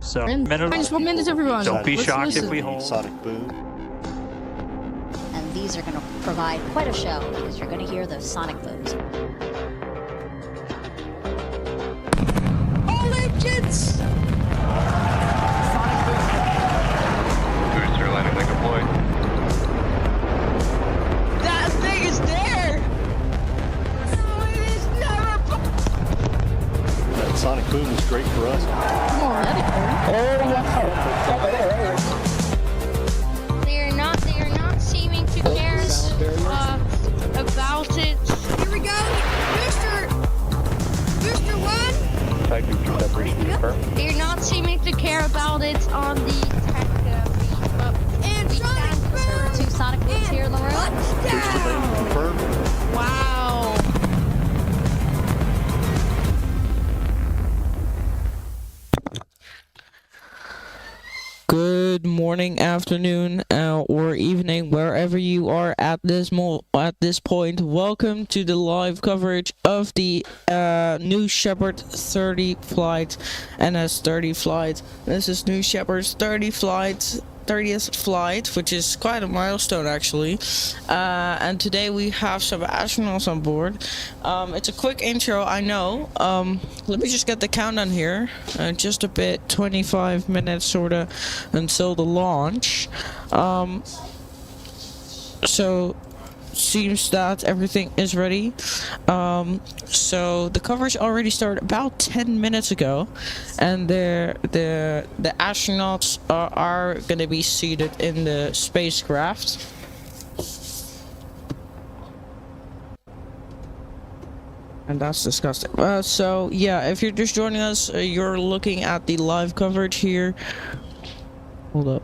So, Just 1 minute, everyone. don't be Let's shocked listen. if we hold. Sonic boom. And these are going to provide quite a show because you're going to hear those sonic booms. All engines! Sonic boom. Booster landing leg deployed. That thing is there! No, it is never. That sonic boom is great for us. Come on, let it go. They are not seeming to care about it. Here we go. Booster one. Type of separation confirmed. They are not seeming to care about it on the tech. And sonic So there are boom. two sonic booms here in the room. Touchdown. Confirmed. Wow. Good morning, afternoon, or evening, wherever you are at this point. Welcome to the live coverage of the new Shepard 30 flight, NS-30 flight. This is new Shepard's 30th flight, which is quite a milestone actually. And today we have some astronauts on board. It's a quick intro, I know. Let me just get the countdown here. Just a bit, 25 minutes sorta until the launch. So seems that everything is ready. So the coverage already started about 10 minutes ago, and the astronauts are gonna be seated in the spacecraft. And that's disgusting. So yeah, if you're just joining us, you're looking at the live coverage here. Hold up.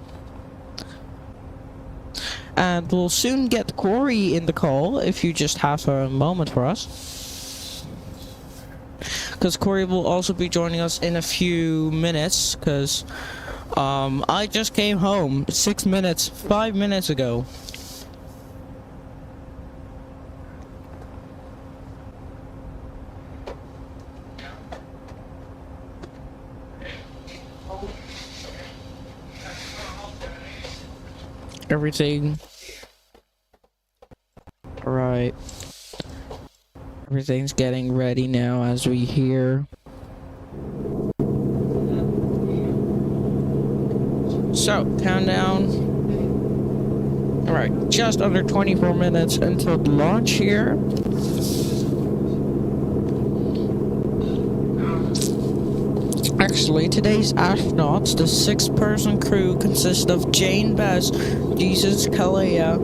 And we'll soon get Corey in the call if you just have a moment for us. Because Corey will also be joining us in a few minutes, because I just came home 5 minutes ago. Everything. Alright. Everything's getting ready now as we hear. So, countdown. Alright, just under 24 minutes until the launch here. Actually, today's astronauts, the 6-person crew, consists of Lane Bess, Jesús Calleja,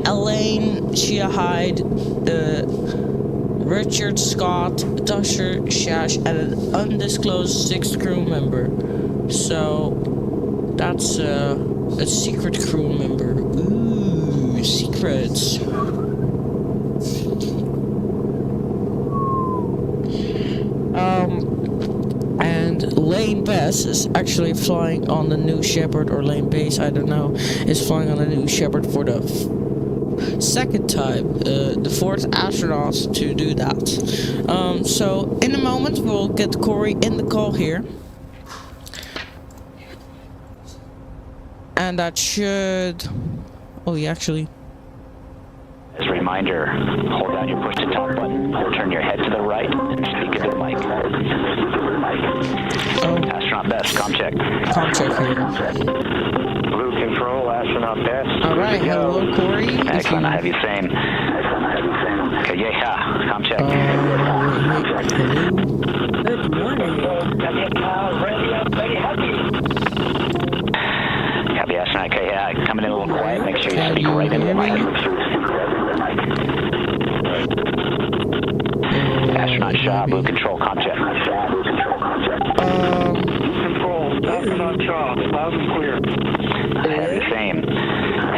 Elaine Chia Hyde, Richard Scott, Tushar Shah, and an undisclosed 6th crew member. So that's a secret crew member. Ooh, secrets. And Lane Bess is actually flying on the new Shepard, or Lane Bess, I don't know, is flying on the new Shepard for the second time, the 4th astronaut to do that. So in a moment we'll get Corey in the call here. And that should... Oh, yeah, actually... As a reminder, hold down your push to talk button, turn your head to the right, and speak into the mic. Oh. Astronaut Bess, comm check. Comm check here. Blue control, astronaut Bess. Alright, hello Corey. Excellent, I have you saying. Okay, yeah, comm check. Good morning. Copy, astronaut. Okay, coming in a little quiet. Make sure you speak right into the mic. Astronaut Shah, blue control, comm check. Control, astronaut Shah, loud and clear. I have the same.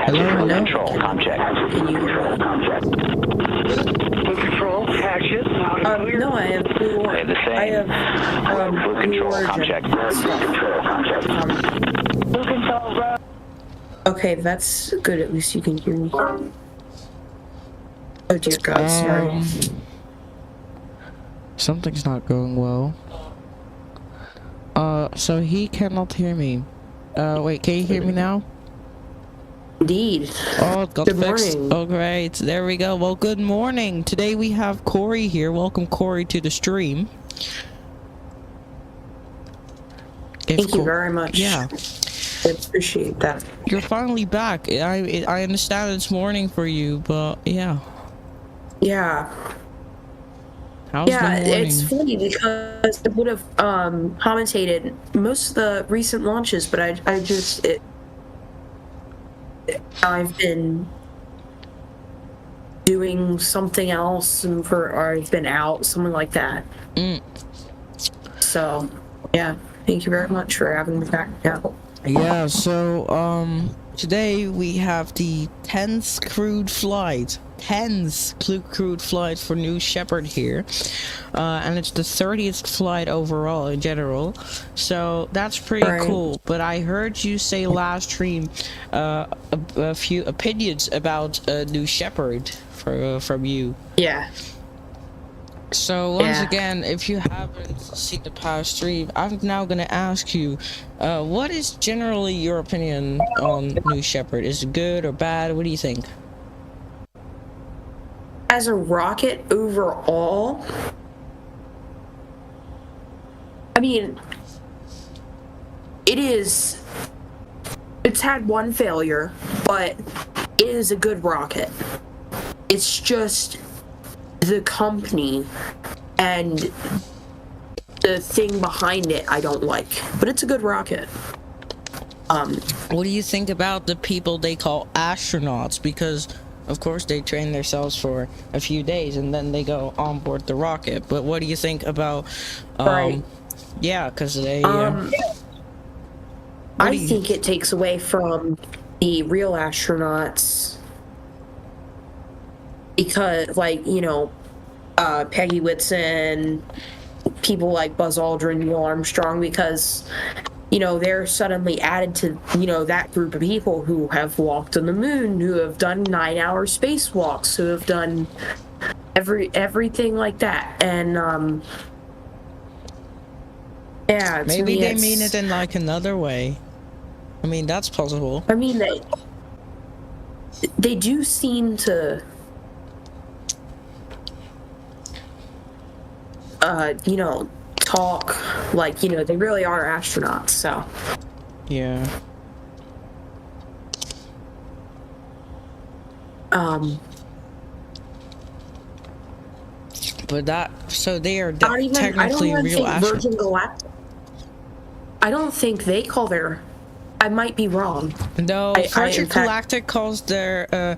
Hello, Blue hello. control, comm check. Blue control, action, loud and clear. No, I have blue. I have the same. I have blue control, comm check. Blue control, right. Okay, that's good. At least you can hear me. Oh dear God, sorry. Something's not going well. So he cannot hear me. Wait, can you hear me now? Indeed. Oh, it got Good fixed. morning. Oh, great. There we go. Well, good morning. Today we have Corey here. Welcome, Corey, to the stream. Thank you very much. Yeah. I appreciate that. You're finally back. I understand it's morning for you, but yeah. Yeah. How's the morning? It's funny because I would have commentated most of the recent launches, but I've been doing something else, or I've been out, something like that. So, yeah, thank you very much for having me back. Yeah, so, today we have the 10th crewed flight. 10th crewed flight for New Shepard here. And it's the 30th flight overall in general. So that's pretty cool. But I heard you say last stream a few opinions about New Shepard from you. Yeah. So once again, if you haven't seen the past stream, I'm now gonna ask you, what is generally your opinion on New Shepard? Is it good or bad? What do you think? As a rocket overall, I mean, it's had one failure, but it is a good rocket. It's just the company and the thing behind it I don't like, but it's a good rocket. What do you think about the people they call astronauts? Because of course they train themselves for a few days and then they go on board the rocket. But what do you think about yeah, because they I think it takes away from the real astronauts, because, like, you know, Peggy Whitson, people like Buzz Aldrin, Neil Armstrong, because, you know, they're suddenly added to, you know, that group of people who have walked on the moon, who have done 9-hour spacewalks, who have done everything like that. And yeah, maybe they mean it in like another way. I mean, that's possible. I mean, they do seem to you know, talk like, you know, they really are astronauts, so. Yeah. But that, so they are technically real astronauts. I don't think they call their, I might be wrong. No, Virgin Galactic calls their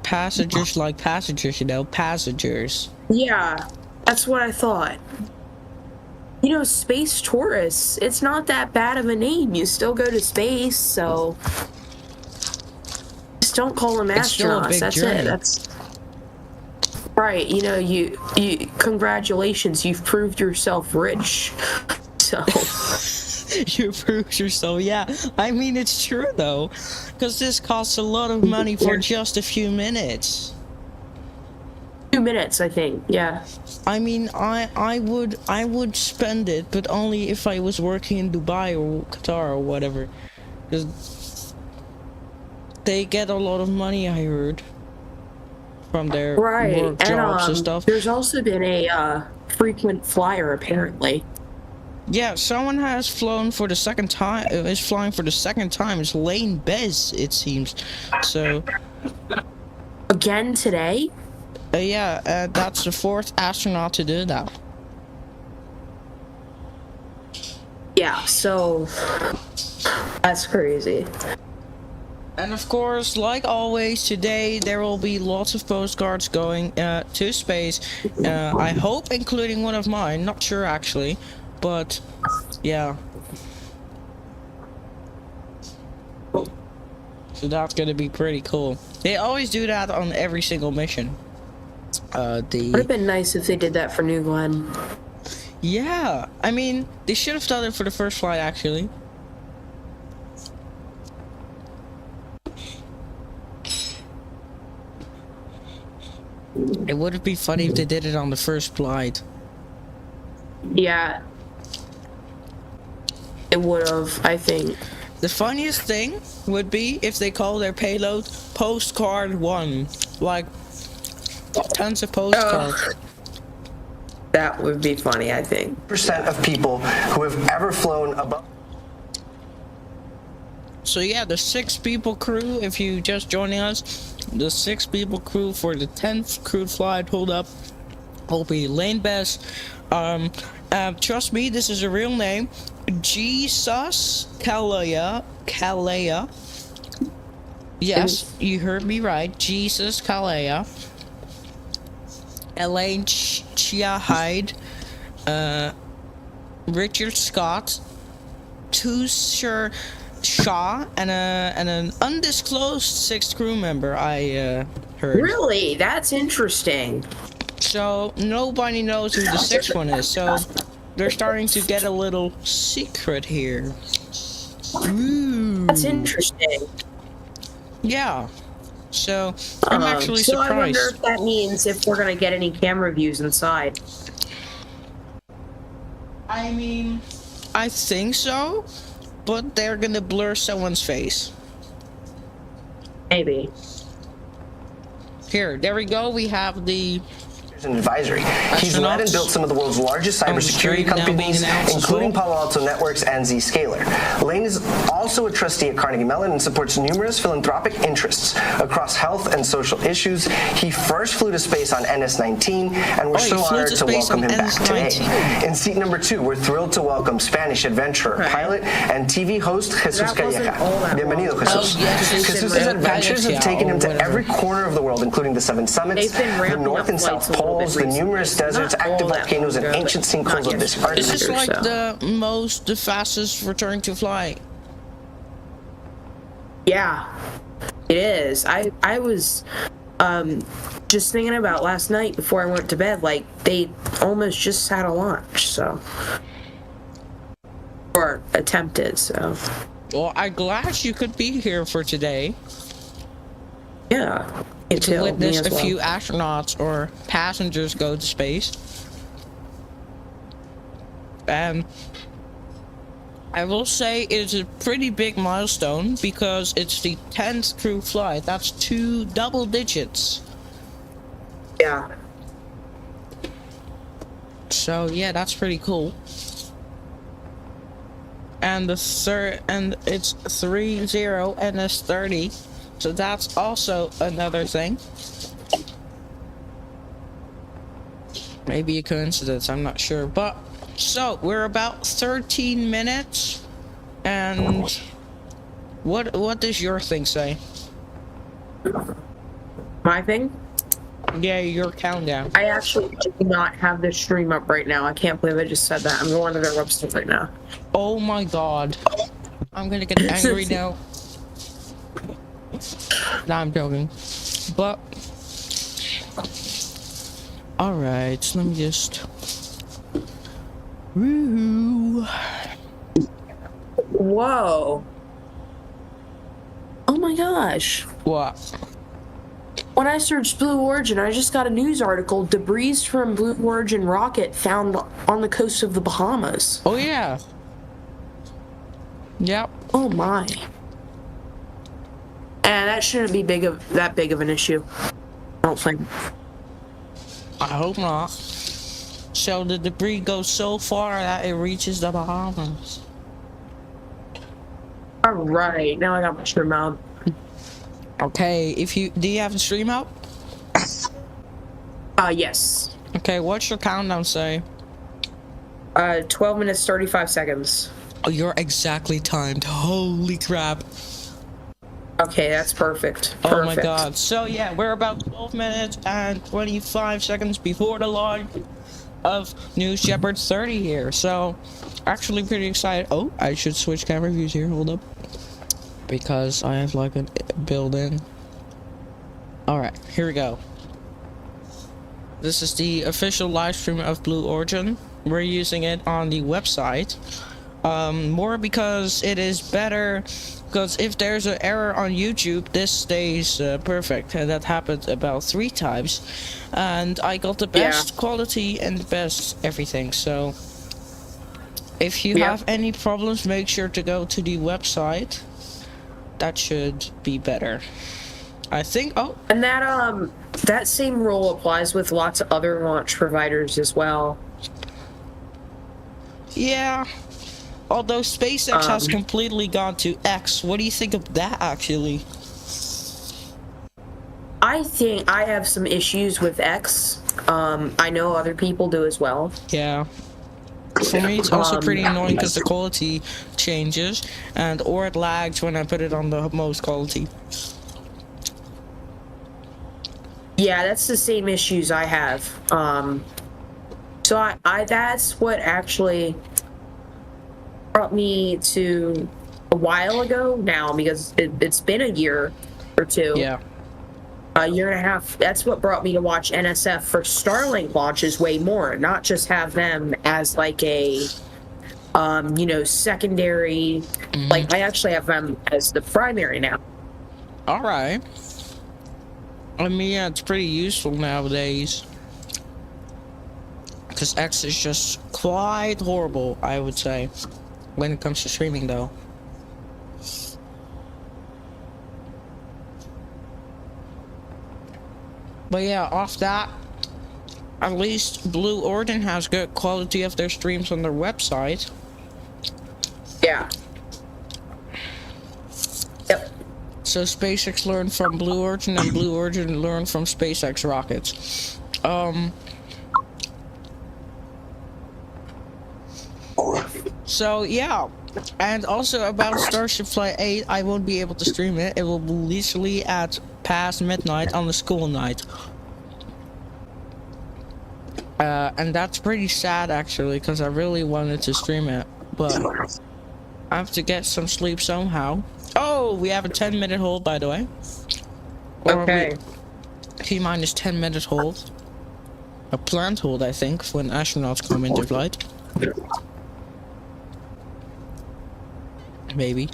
passengers like passengers, you know, passengers. Yeah. That's what I thought. You know, space tourists, it's not that bad of a name. You still go to space, so just don't call them astronauts. That's it. That's right. You know, you congratulations, you've proved yourself rich. So you proved yourself. Yeah, I mean, it's true though, because this costs a lot of money for just a few minutes. 2 minutes, I think. Yeah. I mean, I would spend it, but only if I was working in Dubai or Qatar or whatever, because they get a lot of money, I heard, from their work jobs and stuff. There's also been a frequent flyer, apparently. Yeah, someone has flown for the second time. Is flying for the second time. It's Lane Bess, it seems. So. Again today. Yeah, that's the 4th astronaut to do that. Yeah, so that's crazy. And of course, like always, today there will be lots of postcards going to space. I hope including one of mine, not sure actually, but yeah. So that's gonna be pretty cool. They always do that on every single mission. Would have been nice if they did that for New Glenn. Yeah, I mean, they should have done it for the first flight, actually. It would be funny if they did it on the first flight. Yeah. it would have, I think. The funniest thing would be if they call their payload Postcard 1. Like, tons of postcards. That would be funny, I think. Percent of people who have ever flown above. So yeah, the 6 people crew, if you just joining us, the 6 people crew for the 10th crewed flight, hold up, will be Lane Bess. Trust me, this is a real name. Jesús Calleja. Yes, you heard me right. Jesús Calleja. Elaine Chia Hyde. Richard Scott. Tushar Shah, and an undisclosed 6th crew member, I heard. Really? That's interesting. So nobody knows who the 6th one is, so they're starting to get a little secret here. Ooh. That's interesting. Yeah. So I'm actually so surprised. I wonder if that means if we're gonna get any camera views inside. I mean, I think so, but they're gonna blur someone's face. Maybe. Here, there we go. We have the An advisory. He's led and built some of the world's largest cybersecurity companies, including Palo Alto Networks and Zscaler. Lane is also a trustee at Carnegie Mellon and supports numerous philanthropic interests across health and social issues. He first flew to space on NS-19, and we're so honored to welcome him back today. In seat number 2, we're thrilled to welcome Spanish adventurer, pilot, and TV host Jesús Calleja. Bienvenido, Jesús. Jesús' adventures have taken him to every corner of the world, including the 7 summits, the North and South Pole, the numerous deserts, active volcanoes, and ancient sinkholes of this Arctic. This is like the fastest return to fly. Yeah, it is. I was just thinking about last night before I went to bed, like they almost just had a launch, so, or attempted, so. Well, I'm glad you could be here for today. Yeah. To witness a few astronauts or passengers go to space. And I will say it is a pretty big milestone because it's the 10th crew flight. That's 2 double digits. Yeah. So yeah, that's pretty cool. And the third, and it's 30 NS-30. So that's also another thing. Maybe a coincidence, I'm not sure. But, so, we're about 13 minutes. And what does your thing say? My thing? Yeah, your countdown. I actually do not have this stream up right now. I can't believe I just said that. I'm going to their website right now. Oh my god. I'm gonna get angry now. Nah, I'm joking. But alright, let me just woohoo. Whoa. Oh my gosh. What? When I searched Blue Origin, I just got a news article. Debris from Blue Origin rocket found on the coast of the Bahamas. Oh yeah. Yep. Oh my. And that shouldn't be that big of an issue. I don't think. I hope not. So the debris goes so far that it reaches the Bahamas. Alright, now I got my stream out. Okay, do you have the stream out? Yes. Okay, what's your countdown say? 12 minutes, 35 seconds. Oh, you're exactly timed. Holy crap. Okay, that's perfect. Oh my god. So yeah, we're about 12 minutes and 25 seconds before the launch of new Shepard 30 here. So, actually pretty excited. Oh, I should switch camera views here. Hold up. Because I have like a built-in. Alright, here we go. This is the official live stream of Blue Origin. We're using it on the website. More because it is better, because if there's an error on YouTube, this stays perfect. And that happened about 3 times. And I got the best quality and the best everything, so if you Yeah. have any problems, make sure to go to the website. That should be better. I think. Oh, And that same rule applies with lots of other launch providers as well. yeah. Although SpaceX has completely gone to X, what do you think of that actually? I think I have some issues with X. I know other people do as well. Yeah. For me, it's also pretty annoying because the quality changes, or it lags when I put it on the most quality. Yeah, that's the same issues I have. So I that's what actually brought me to a while ago now, because it's been a year or two. Yeah. A year and a half. That's what brought me to watch NSF for Starlink launches way more, not just have them as like a secondary. Like, I actually have them as the primary now. All right. I mean, yeah, it's pretty useful nowadays. Because X is just quite horrible, I would say, when it comes to streaming, though. But yeah, off that, at least Blue Origin has good quality of their streams on their website. Yeah. Yep. So SpaceX learned from Blue Origin, and Blue Origin learned from SpaceX rockets. So yeah, and also about Starship Flight 8, I won't be able to stream it. It will be literally at past midnight on the school night. And that's pretty sad actually, because I really wanted to stream it, but I have to get some sleep somehow. Oh, we have a 10-minute hold, by the way. Okay. T-minus 10-minute hold. A planned hold, I think, when astronauts come into flight. Maybe.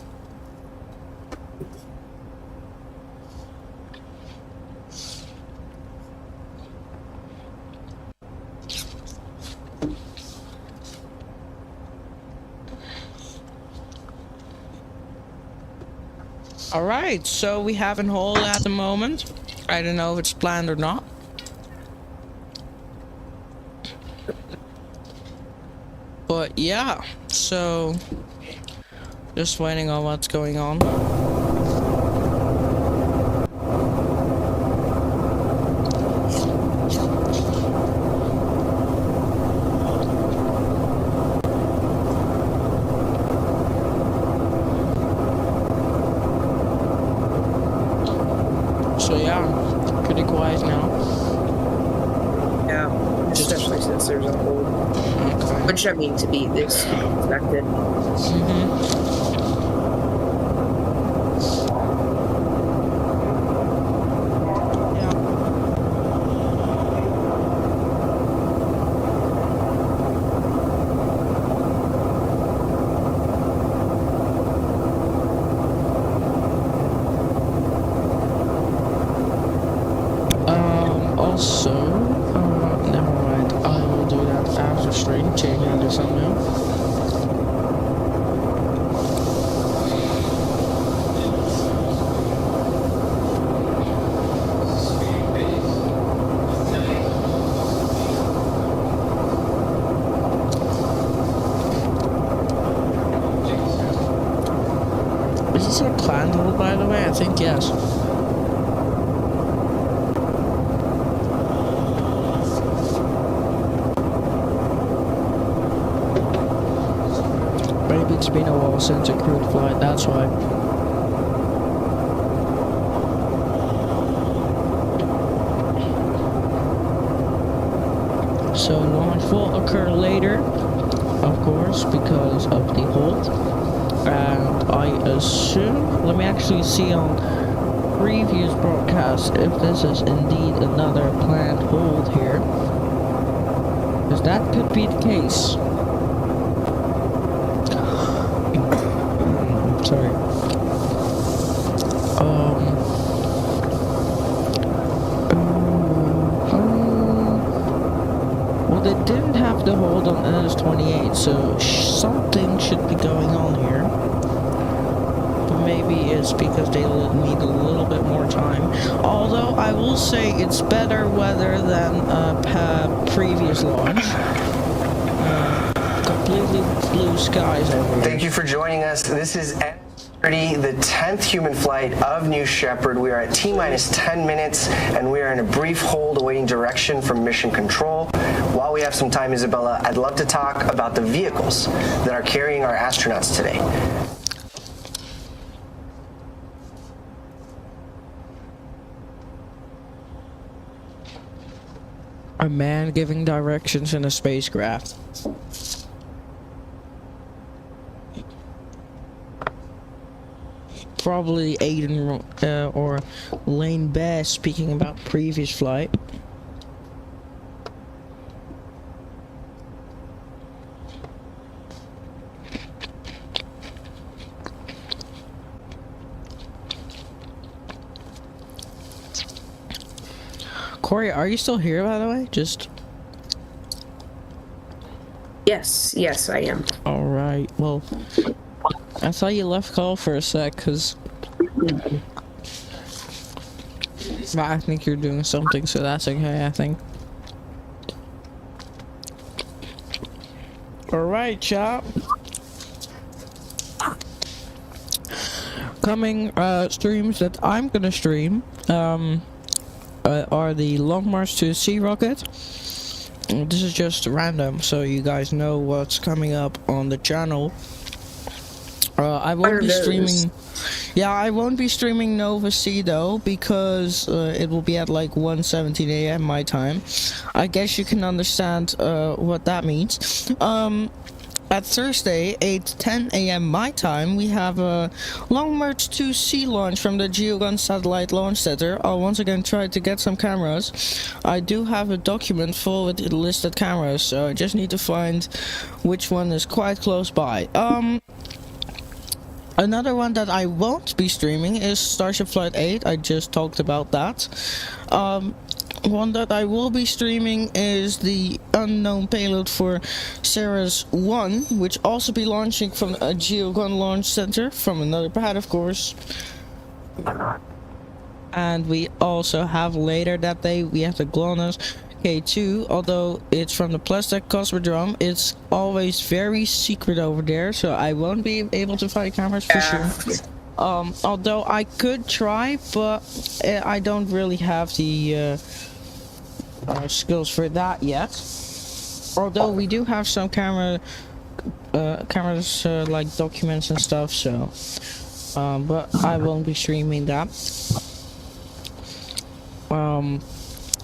Alright, so we have a hold at the moment. I don't know if it's planned or not. But yeah, so just waiting on what's going on. So yeah, pretty quiet now. Yeah, especially since there's a hold. Okay. Which, I mean, to be expected. Also, never mind. I will do that after stream, changing to something new. Is this a planned hold, by the way? I think yes. Maybe it's been a while since a crewed flight, that's why. So launch will occur later, of course, because of the hold. And I assume, let me actually see on previous broadcasts if this is indeed another planned hold here. Because that could be the case. Sorry. Well, they didn't have took the hold on NS-28, so something should be going on here. But maybe it's because they need a little bit more time. Although I will say it's better weather than previous launch. Completely blue skies over here. Thank you for joining us. This is NS-30, the 10th human flight of New Shepard. We are at T-minus 10 minutes, and we are in a brief hold awaiting direction from Mission Control. While we have some time, Isabella, I'd love to talk about the vehicles that are carrying our astronauts today. A man giving directions in a spacecraft. Probably Aiden or Lane Bess speaking about previous flight. Corey, are you still here, by the way? Just... Yes, I am. Alright, well... I thought you left call for a sec, cause... But I think you're doing something, so that's okay, I think. Alright, chap. Coming, streams that I'm gonna stream, are the Long March to the Sea rocket. This is just random, so you guys know what's coming up on the channel. I won't be streaming. Yeah, I won't be streaming Nova Sea though, because it will be at like 1:17 a.m. my time. I guess you can understand what that means. At Thursday, 8:10 a.m. my time, we have a Long March 2 Sea launch from the Geogun Satellite Launch Center. I'll once again try to get some cameras. I do have a document full with listed cameras, so I just need to find which one is quite close by. Another one that I won't be streaming is Starship Flight 8. I just talked about that. One that I will be streaming is the unknown payload for Ceres 1, which also be launching from a Geogun launch center from another pad, of course. And we also have later that day, we have the GLONASS K2, although it's from the Plastic Cosmodrome. It's always very secret over there, so I won't be able to find cameras for sure. Although I could try, but I don't really have the skills for that yet. Although we do have some cameras like documents and stuff, so but I won't be streaming that.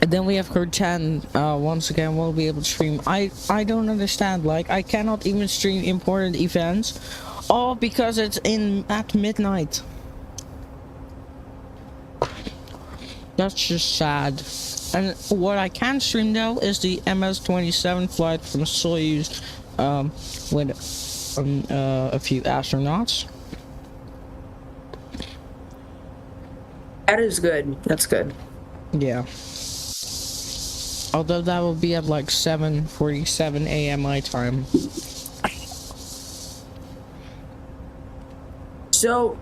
And then we have Code 10, once again we'll be able to stream. I don't understand, like I cannot even stream important events, all because it's at midnight. That's just sad. And what I can stream though is the MS-27 flight from Soyuz with a few astronauts. That is good. That's good. Yeah. Although that will be at like 7:47 a.m. my time. So,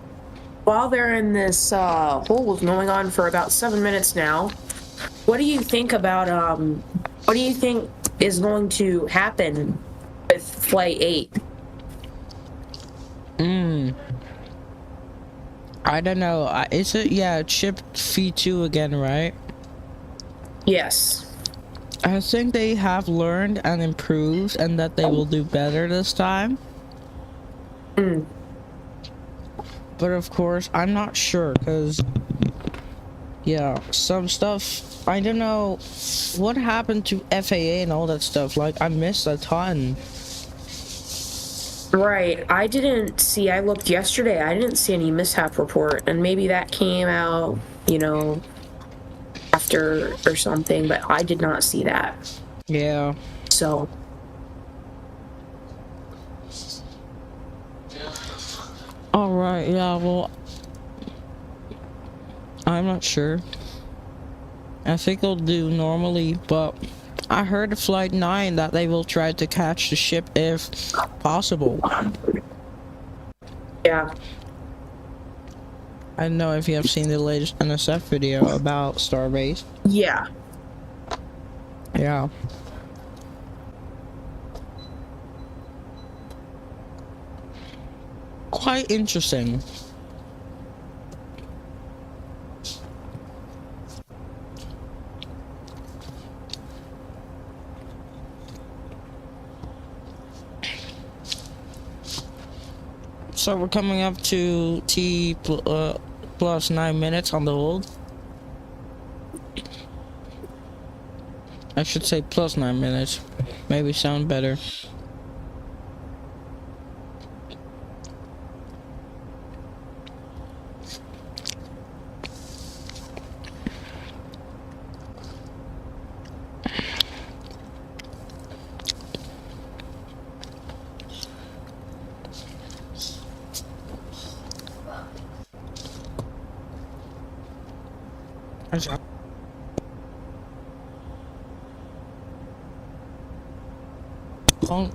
while they're in this hold going on for about 7 minutes now, what do you think about what do you think is going to happen with Flight 8? I don't know. Is it, yeah, chip V2 again, right? Yes. I think they have learned and improved, and that they will do better this time. But of course, I'm not sure, because yeah, some stuff, I don't know what happened to FAA and all that stuff. Like, I missed a ton. Right. I didn't see, I looked yesterday, I didn't see any mishap report, and maybe that came out, you know, after or something, but I did not see that. Yeah. So. Alright, yeah, well, I'm not sure. I think they'll do normally, but I heard of Flight 9 that they will try to catch the ship if possible. Yeah. I don't know if you have seen the latest NSF video about Starbase. Yeah. Yeah. Quite interesting. So we're coming up to plus 9 minutes on the hold. I should say plus 9 minutes. Maybe sound better. Oh.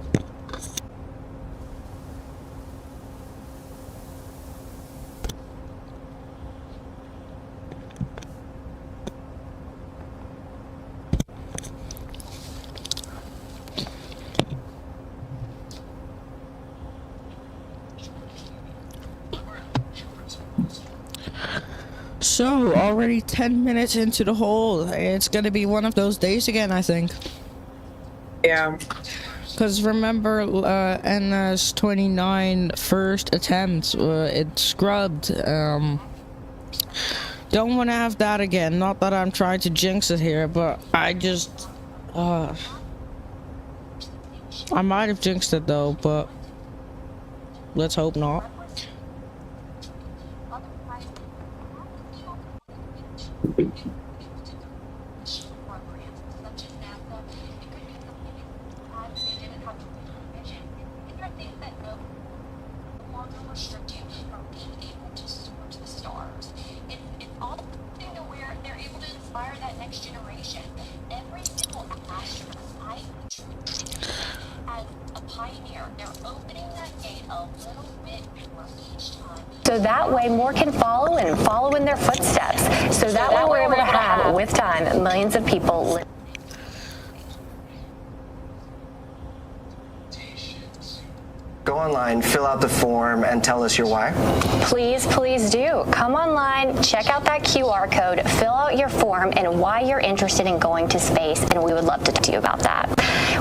So, already 10 minutes into the hole. It's gonna be one of those days again, I think. Yeah. Because remember, NS-29 first attempt, it scrubbed. Don't want to have that again. Not that I'm trying to jinx it here, but I just... I might have jinxed it though, but... let's hope not. So that way more can follow and follow in their footsteps. So that way we're able to have, with time, millions of people live. Go online, fill out the form, and tell us your why. Please, please do. Come online, check out that QR code, fill out your form and why you're interested in going to space, and we would love to talk to you about that.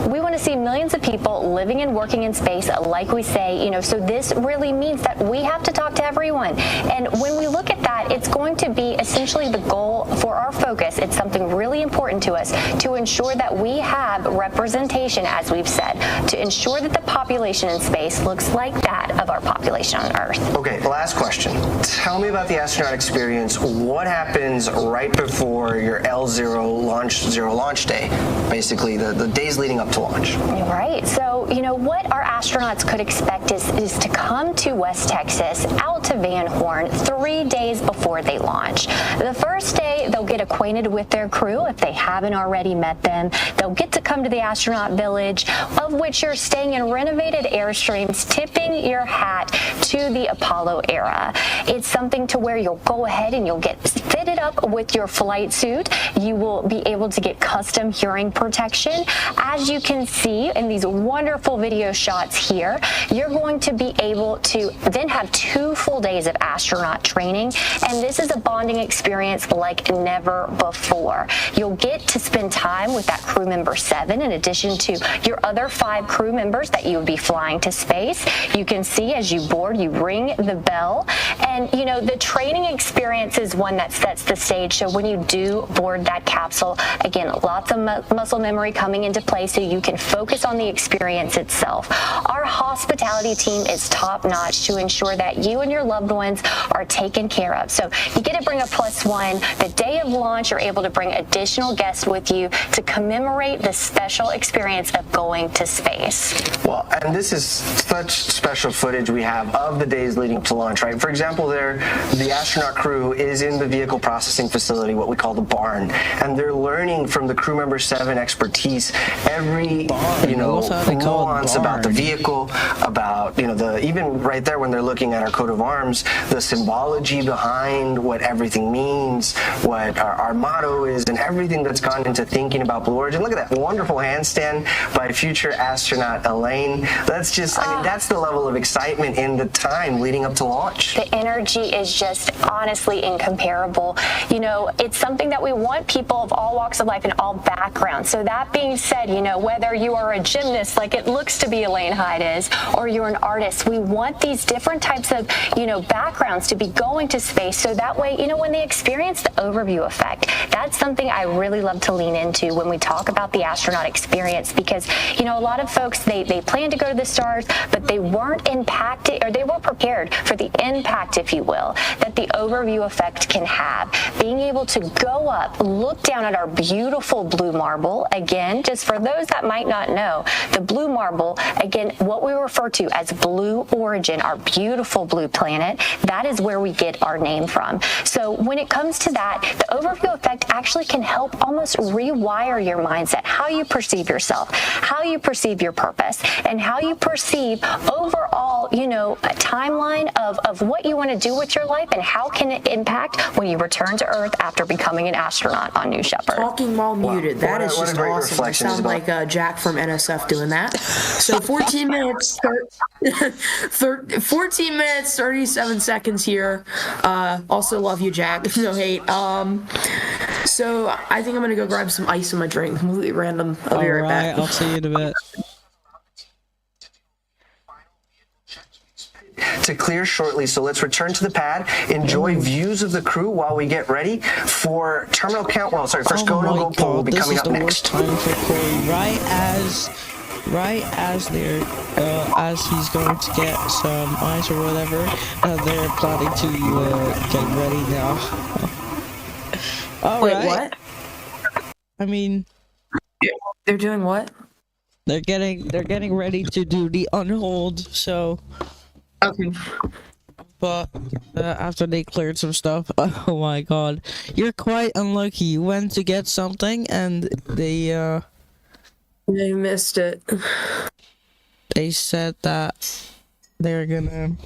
We want to see millions of people living and working in space, like we say, so this really means that we have to talk to everyone. And when we look at that, it's going to be essentially the goal for our focus. It's something really important to us to ensure that we have representation, as we've said, to ensure that the population in space looks like that of our population on Earth. Okay, last question. Tell me about the astronaut experience. What happens right before your L0 launch day? Basically, the days leading up to launch. Right. So, what our astronauts could expect is to come to West Texas, out to Van Horn, 3 days before they launch. The first day, they'll get acquainted with their crew if they haven't already met them. They'll get to come to the astronaut village, of which you're staying in renovated Airstreams, tipping your hat to the Apollo era. It's something to where you'll go ahead and you'll get fitted up with your flight suit. You will be able to get custom hearing protection. As you can see in these wonderful video shots here, you're going to be able to then have 2 full days of astronaut training, and this is a bonding experience like never before. You'll get to spend time with that crew member 7 in addition to your other 5 crew members that you would be flying to space. You can see as you board, you ring the bell, and the training experience is one that sets the stage. So when you do board that capsule, again, lots of muscle memory coming into play, so so you can focus on the experience itself. Our hospitality team is top-notch to ensure that you and your loved ones are taken care of. So you get to bring a +1. The day of launch, you're able to bring additional guests with you to commemorate the special experience of going to space. Well, and this is such special footage we have of the days leading up to launch, right? For example, the astronaut crew is in the vehicle processing facility, what we call the barn, and they're learning from the crew member 7 expertise every, nuance about the vehicle, about, even right there when they're looking at our coat of arms, the symbology behind what everything means, what our motto is, and everything that's gone into thinking about Blue Origin. Look at that wonderful handstand by future astronaut Elaine. That's just, that's the level of excitement in the time leading up to launch. The energy is just honestly incomparable. It's something that we want people of all walks of life and all backgrounds. So that being said, whether you are a gymnast, like it looks to be Elaine Hyde is, or you're an artist, we want these different types of, backgrounds to be going to space. So that way, when they experience the overview effect, that's something I really love to lean into when we talk about the astronaut experience, because, a lot of folks, they plan to go to the stars, but they weren't impacted, or they weren't prepared for the impact, if you will, that the overview effect can have. Being able to go up, look down at our beautiful blue marble, again, just for those that might not know, the blue marble, again, what we refer to as Blue Origin, our beautiful blue planet, that is where we get our name from. So when it comes to that, the overview effect actually can help almost rewire your mindset, how you perceive yourself, how you perceive your purpose, and how you perceive overall, a timeline of what you want to do with your life and how can it impact when you return to Earth after becoming an astronaut on New Shepard. Talking while muted. That is just awesome. You sound like Jack from NSF doing that. So 14 minutes, 14 minutes, 37 seconds here. Also love you, Jack. No hate. So I think I'm gonna go grab some ice in my drink. Completely random. I'll be right back. I'll see you in a bit. To clear shortly, so let's return to the pad, enjoy views of the crew while we get ready for terminal count. Well, sorry, first go, no go poll will be coming up next. Time for Corey, right as they're as he's going to get some ice or whatever, they're planning to get ready now. Wait, what? I mean, they're doing what? They're getting ready to do the unhold, so. Okay. But after they cleared some stuff, oh my god, you're quite unlucky. You went to get something and they missed it. They said that they're gonna.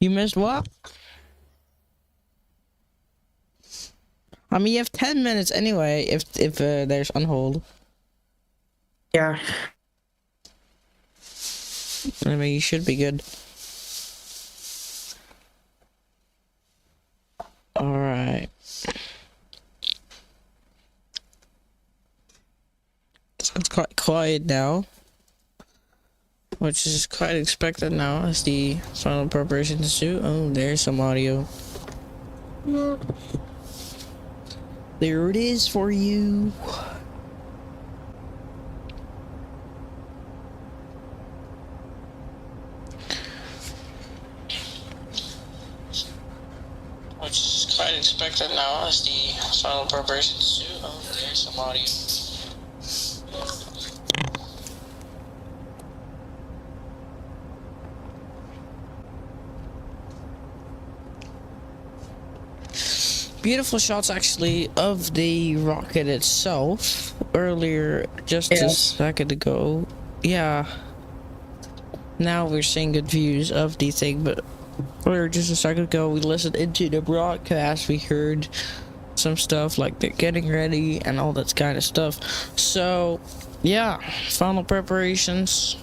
You missed what? I mean, you have 10 minutes anyway. If there's unhold. Yeah. I mean, you should be good. Alright. So it's quite quiet now. Which is quite expected now as the final preparations do. Oh, there's some audio. There it is for you. Which is quite expected now as the final preparations do. Oh, there's some audio. Beautiful shots actually of the rocket itself earlier, just a second ago. Yeah. Now we're seeing good views of the thing, but earlier just a second ago we listened into the broadcast, we heard some stuff like they're getting ready and all that kind of stuff. So yeah, final preparations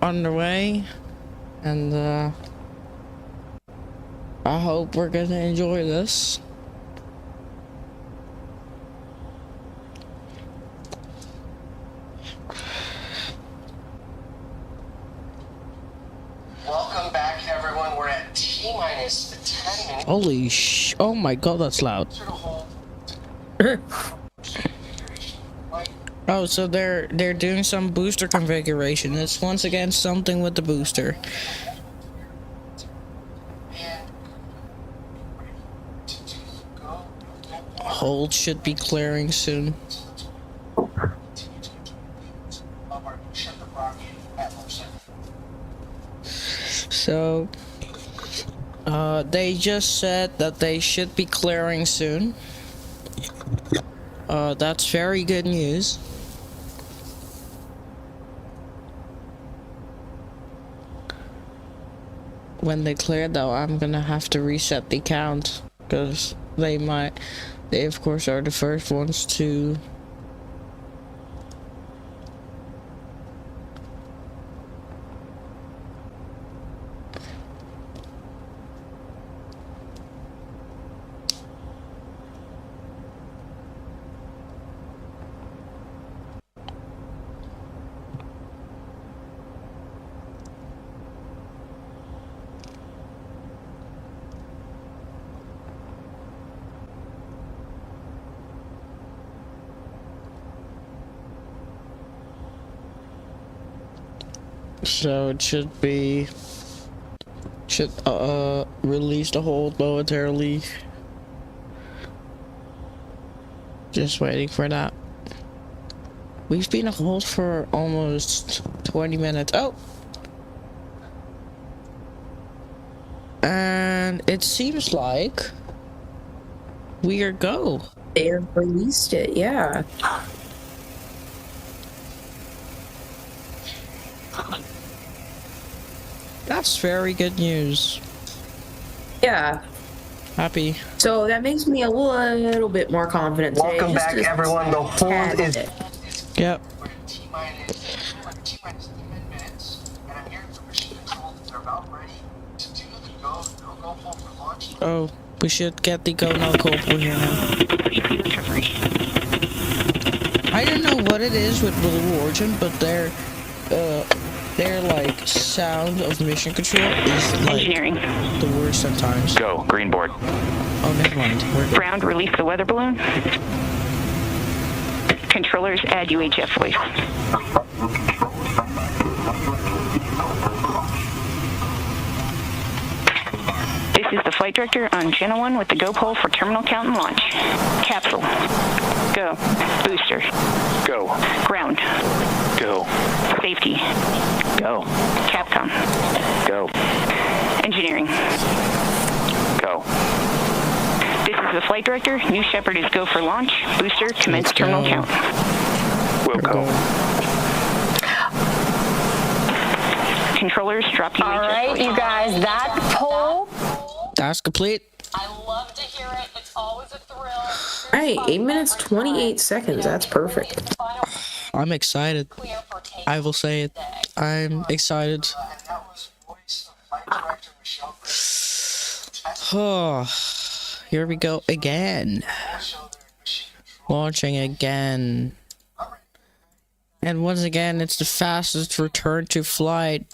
underway, and I hope we're gonna enjoy this. Welcome back, everyone. We're at T-minus 10 minutes. Holy oh my god, that's loud. Oh, so they're doing some booster configuration. It's once again something with the booster. Hold should be clearing soon. So, they just said that they should be clearing soon. That's very good news. When they clear though, I'm gonna have to reset the count, because they of course are the first ones to so it should release the hold momentarily. Just waiting for that. We've been on hold for almost 20 minutes. Oh! And it seems like we are go. They released it, yeah. That's very good news. Yeah. Happy. So that makes me a little bit more confident today. Welcome back, everyone. The hold is... Yep. Oh, we should get the go no go for here now. I don't know what it is with Blue Origin, but their like sound of mission control is like the worst sometimes. Go, green board. Oh, never mind. Ground, release the weather balloon. Controllers, add UHF voice. This is the flight director on channel 1 with the go pole for terminal count and launch. Capsule. Go. Booster. Go. Ground. Go. Safety. Go. Capcom. Go. Engineering. Go. This is the flight director. New Shepard is go for launch. Booster, commence terminal count. We'll go. Controllers, drop UHF. All right, you guys, that poll. That's complete. I love to hear it. It's always a thrill. Hey, 8 minutes 28 seconds. That's perfect. I'm excited. I will say it. I'm excited. Oh, here we go again. Launching again. And once again, it's the fastest return to flight.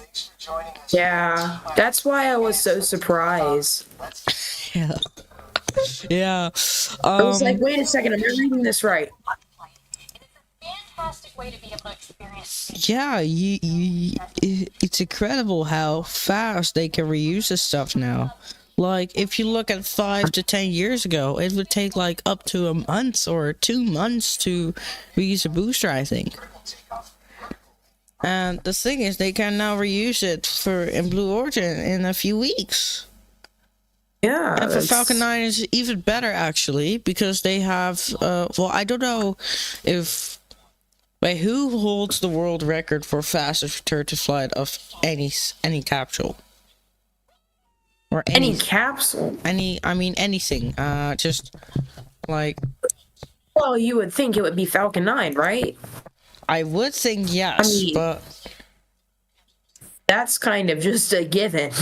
Yeah, that's why I was so surprised. Yeah. Yeah. I was like, wait a second, am I reading this right? Way to be able to experience. Yeah, it's incredible how fast they can reuse this stuff now. Like, if you look at 5 to 10 years ago, it would take like up to a month or 2 months to reuse a booster, I think. And the thing is, they can now reuse it in Blue Origin in a few weeks. Yeah. And for Falcon 9 is even better, actually, because they have, well, I don't know if... Wait, who holds the world record for fastest return to flight of any capsule? Or any capsule? I mean anything. Just like. Well, you would think it would be Falcon 9, right? I would think yes, but that's kind of just a given.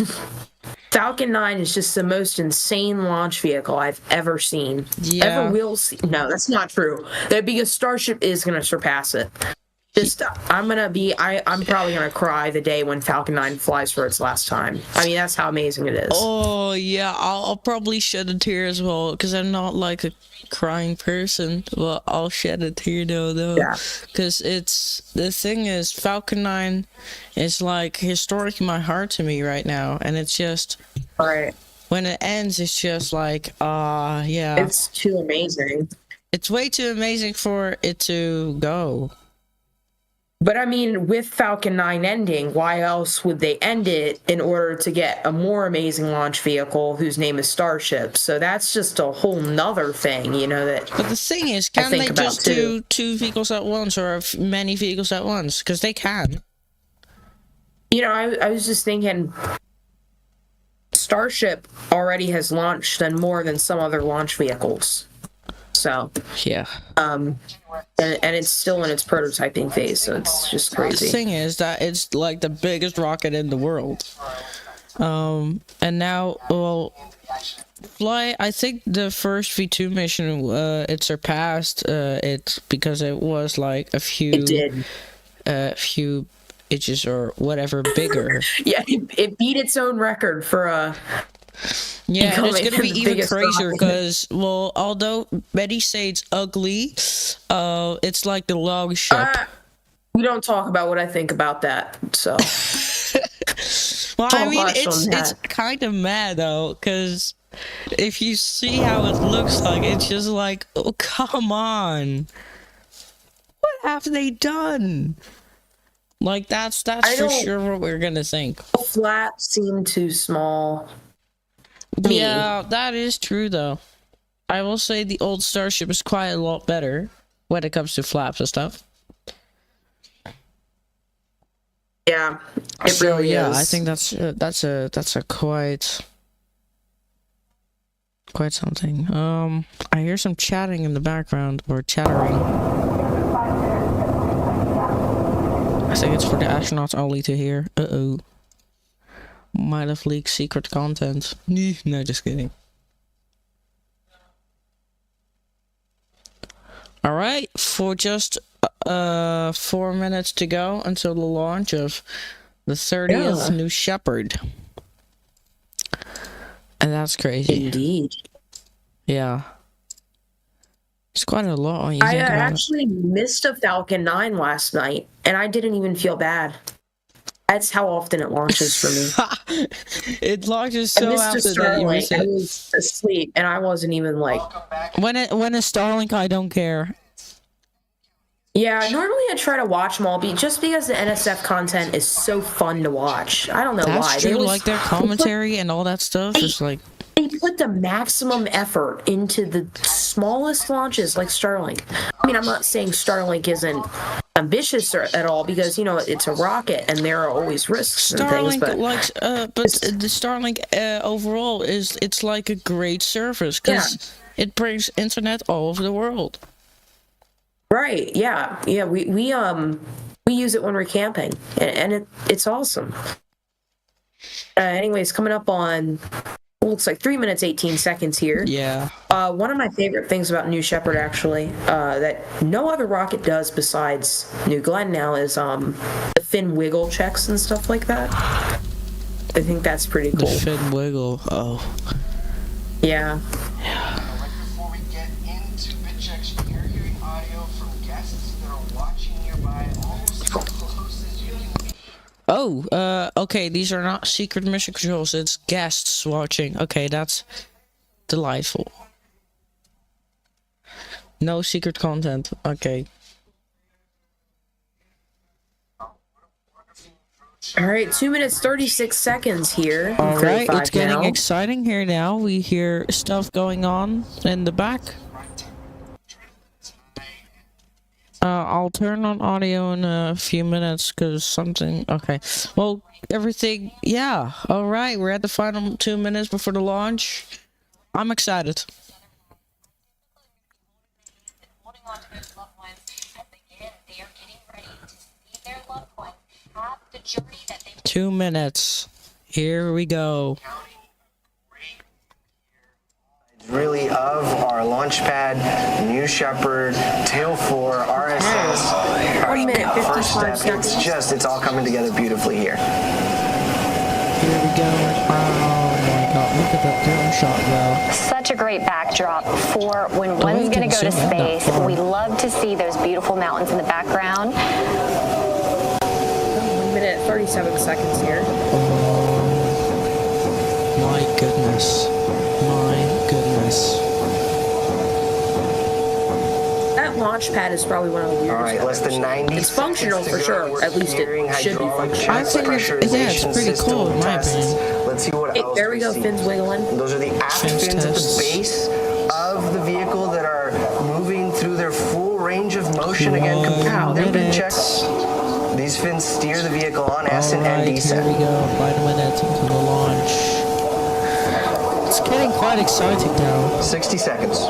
Falcon 9 is just the most insane launch vehicle I've ever seen. Yeah. Ever will see. No, that's not true. Because Starship is going to surpass it. I'm probably gonna cry the day when Falcon 9 flies for its last time. I mean, that's how amazing it is. Oh yeah, I'll probably shed a tear as well, because I'm not like a crying person, but I'll shed a tear though. Yeah. Because the thing is, Falcon 9 is like historic in my heart to me right now, and it's just right when it ends, it's just like yeah, it's too amazing. It's way too amazing for it to go. But I mean, with Falcon 9 ending, why else would they end it in order to get a more amazing launch vehicle whose name is Starship? So that's just a whole nother thing, you know, that. But the thing is, can they just do 2 vehicles at once, or many vehicles at once? Because they can. You know, I was just thinking, Starship already has launched on more than some other launch vehicles. So yeah, and it's still in its prototyping phase, so it's just crazy. The thing is that it's like the biggest rocket in the world, and now, well, I think the first V2 mission, it surpassed it because it was like a few inches or whatever bigger. Yeah, it beat its own record for a. Yeah, and it's gonna be even crazier because, well, although many say it's ugly, it's like the log ship. We don't talk about what I think about that, so. Well, I mean, it's kind of mad though, because if you see how it looks like, it's just like, oh, come on, what have they done? Like that's for sure what we're gonna think. The flaps seem too small. Yeah, that is true though. I will say the old Starship is quite a lot better when it comes to flaps and stuff. Yeah, it really is. I think that's a quite something. I hear some chatting in the background, or chattering. I think it's for the astronauts only to hear. Uh-oh. Might have leaked secret content. No, just kidding. Alright, for just 4 minutes to go until the launch of the 30th New Shepard. And that's crazy. Indeed. Yeah. It's quite a lot on you. I actually missed a Falcon 9 last night, and I didn't even feel bad. That's how often it launches for me. It launches so after that you miss it. I was asleep, and I wasn't even like. When it's Starlink, I don't care. Yeah, normally I try to watch them all, just because the NSF content is so fun to watch. I don't know why. That's true, like their commentary and all that stuff is like. They put the maximum effort into the smallest launches, like Starlink. I mean, I'm not saying Starlink isn't ambitious at all, because, you know, it's a rocket and there are always risks and things. But the Starlink overall it's like a great service because it brings internet all over the world. Right? Yeah. We use it when we're camping, and it's awesome. Anyways, coming up on. Looks like 3 minutes 18 seconds here. Yeah. One of my favorite things about New Shepard, actually, that no other rocket does besides New Glenn now, is the fin wiggle checks and stuff like that. I think that's pretty cool. The fin wiggle. Oh. Yeah. Right before we get into bit checks, you're hearing audio from guests that are watching nearby, almost as close as you can be. Oh, okay, these are not secret mission controls, it's guests watching. Okay, that's delightful. No secret content, okay. Alright, 2 minutes 36 seconds here. Alright, it's getting exciting here now. We hear stuff going on in the back. I'll turn on audio in a few minutes because something. Okay. Well, everything. Yeah. All right. We're at the final 2 minutes before the launch. I'm excited. 2 minutes. Here we go. really of our launch pad, New Shepard, Tail 4, RSS. 1 minute, 55 step. seconds. It's all coming together beautifully here. Here we go. Oh my god, look at that drone shot though. Such a great backdrop for when one's going to go to space. We love to see those beautiful mountains in the background. 1 minute, 37 seconds here. My goodness. My goodness. That launch pad is probably one of the weirdest. All right, less than 90 It's functional for sure. At least it should be functional. I think it's pretty cool in my opinion. Let's see what else There we go, fins wiggling. Those are the aft fins at the base of the vehicle that are moving through their full range of motion. Again, completely checked. These fins steer the vehicle on ascent and descent. Here we go, 5 minutes into the launch. It's getting quite exciting now. 60 seconds.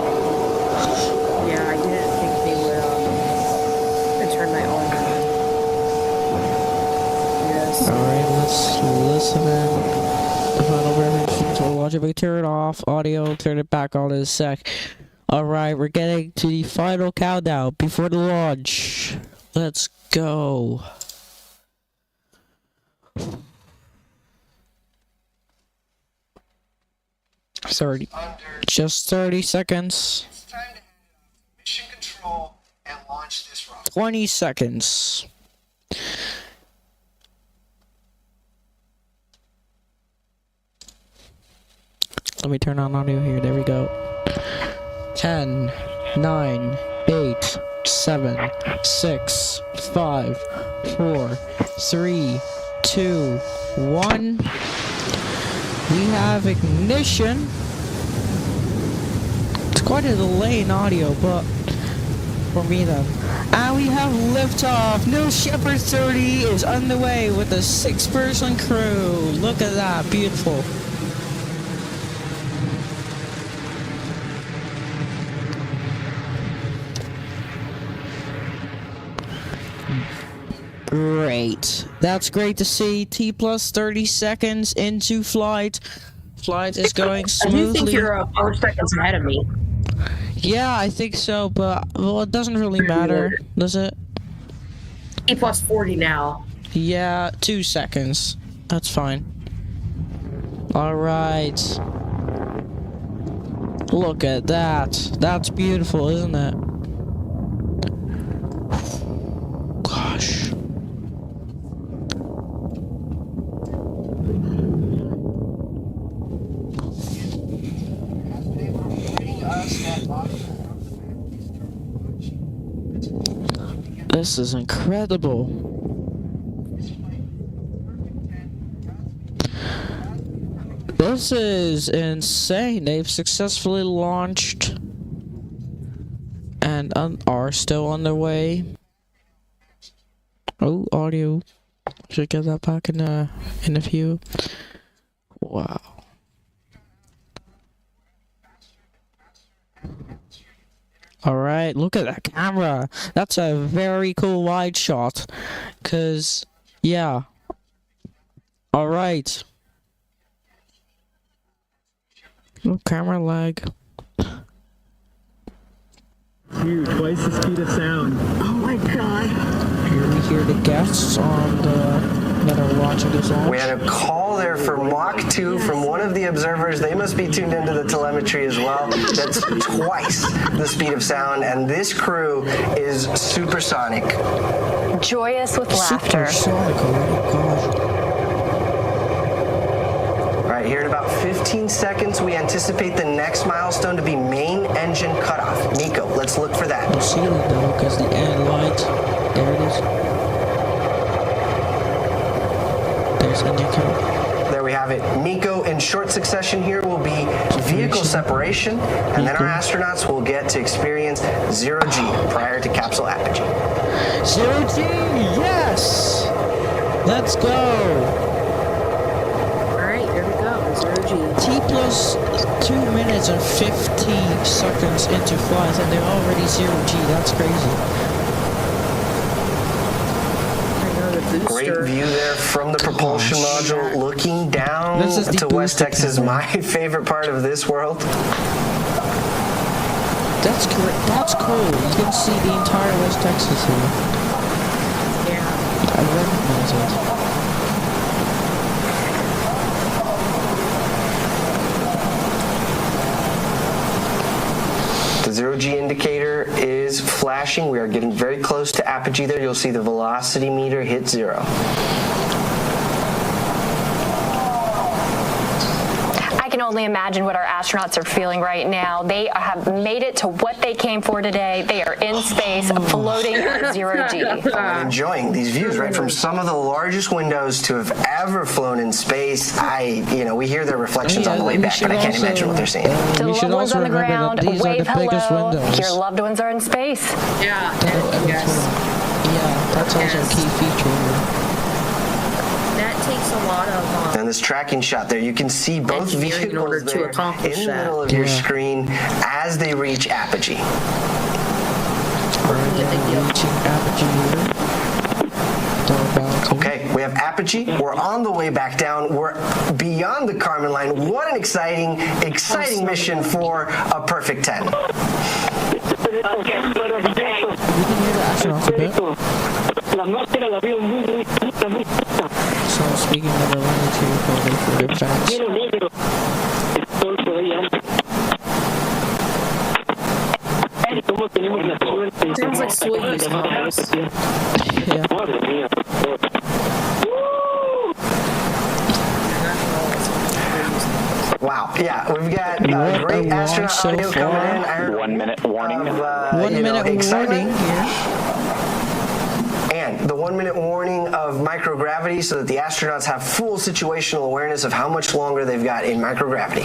Yeah, I didn't think they would turn my on. Yes. Alright, let's listen in. The final version, so watch it, turn it off, audio, turn it back on in a sec. Alright, we're getting to the final countdown before the launch. Let's go. Just 30 seconds. It's time to head up mission control and launch this rocket. 20 seconds. Let me turn on audio here. There we go. 10, 9, 8, 7, 6, 5, 4, 3, 2, 1. We have ignition. It's quite a delay in audio, but for me then. And we have liftoff. New Shepard 30 is underway with a 6-person crew. Look at that, beautiful. Great. That's great to see. T plus 30 seconds into flight. Flight is going smoothly. I do think you're 4 seconds ahead of me. Yeah, I think so, but well, it doesn't really matter, does it? T plus 40 now. Yeah, 2 seconds. That's fine. Alright. Look at that. That's beautiful, isn't it? Gosh. This is incredible. This is insane. They've successfully launched and are still on their way. Oh, audio. Should get that back in a few. Wow. Alright, look at that camera. That's a very cool wide shot. 'Cause, yeah. Alright. Oh, camera lag. Dude, twice the speed of sound. Oh my god. Here we hear the guests on that are watching this launch. We had a call there for Mach 2 from one of the observers. They must be tuned into the telemetry as well. That's twice the speed of sound, and this crew is supersonic. Joyous with laughter. Supersonic, oh gosh. All right, here in about 15 seconds, we anticipate the next milestone to be main engine cutoff. Nico, let's look for that. We'll see it though, because the end light, there it is. There's engine cutoff. There we have it. Miko, in short succession here, will be vehicle separation, and then our astronauts will get to experience 0G prior to capsule apogee. 0G, yes! Let's go! Alright, here we go. 0G. T plus 2 minutes and 15 seconds into flight, and they're already 0G. That's crazy. Great view there from the propulsion module, looking down to West Texas, my favorite part of this world. That's great. That's cool. You can see the entire West Texas here. Yeah. I recognize it. The 0G indicator is flashing. We are getting very close to apogee there. You'll see the velocity meter hit 0. I can only imagine what our astronauts are feeling right now. They have made it to what they came for today. They are in space, floating at 0G. I'm enjoying these views, right? From some of the largest windows to have ever flown in space. We hear their reflections on the way back, but I can't imagine what they're seeing. To the loved ones on the ground, wave hello. Your loved ones are in space. Yeah. Yes. Yeah, that's also a key feature. That takes a lot of. And this tracking shot there, you can see both vehicles in order there to accomplish in the middle of your screen as they reach apogee. Okay, we have apogee. We're on the way back down. We're beyond the Kármán line. What an exciting mission for a perfect 10. We can hear the astronauts a bit. So speaking of the latitude, probably for good facts. Sounds like Soyuz commerce. Yeah. Wow, yeah, we've got great astronaut audio coming in. I heard 1 minute warning. 1 minute warning. And the 1 minute warning of microgravity so that the astronauts have full situational awareness of how much longer they've got in microgravity.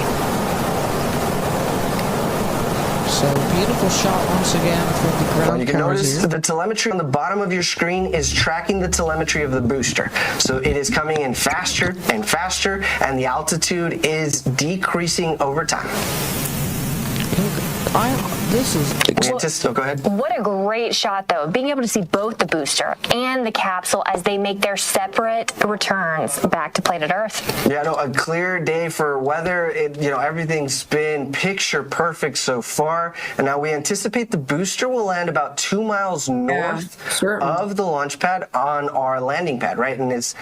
So beautiful shot once again from the ground. Well, you can notice the telemetry on the bottom of your screen is tracking the telemetry of the booster. So it is coming in faster and faster, and the altitude is decreasing over time. This is... Go ahead. What a great shot, though. Being able to see both the booster and the capsule as they make their separate returns back to planet Earth. Yeah, no, a clear day for weather. Everything's been picture perfect so far. And now we anticipate the booster will land about 2 miles north of the launch pad on our landing pad, right? And as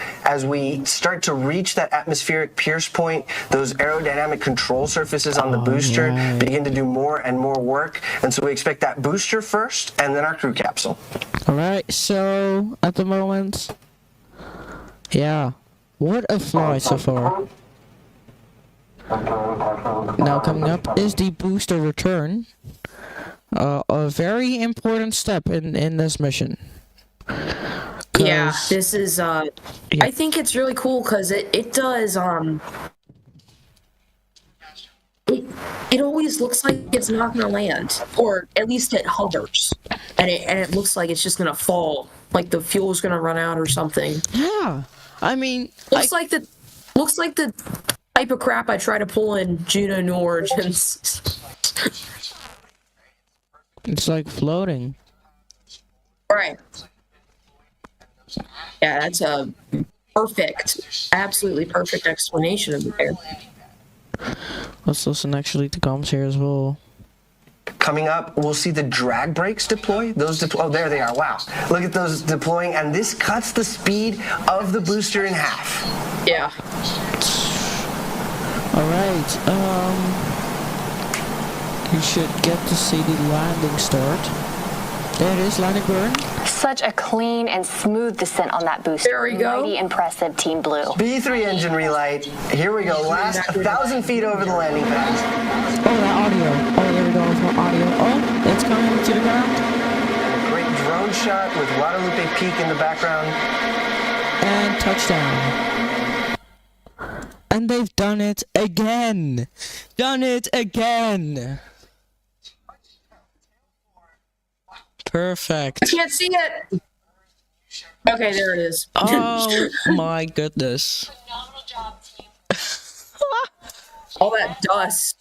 we start to reach that atmospheric pierce point, those aerodynamic control surfaces on the booster begin to do more and more work. And so we expect that booster first and then our crew capsule. All right, so at the moment, what a fly so far. Now coming up is the booster return, a very important step in this mission. Yeah, this is I think it's really cool because it does it always looks like it's not going to land, or at least it hovers, and it looks like it's just going to fall, like the fuel's going to run out or something. Yeah, I mean, looks like the type of crap I try to pull in Juno New Origins. It's like floating. Right. Yeah, that's a perfect, absolutely perfect explanation of it there. Let's listen actually to comms here as well. Coming up, we'll see the drag brakes deploy. Oh, there they are. Wow. Look at those deploying, and this cuts the speed of the booster in half. Yeah. All right. You should get to see the landing start. There it is, landing burn. Such a clean and smooth descent on that booster. There we go. Mighty impressive, Team Blue. B3 engine relight. Here we go. Last 1,000 feet over the landing pad. Oh, that audio. Oh, there we go for audio. Oh, it's coming to the ground. Great drone shot with Guadalupe Peak in the background. And touchdown. And they've done it again. Done it again. Perfect. I can't see it. Okay, there it is. Oh my goodness. All that dust.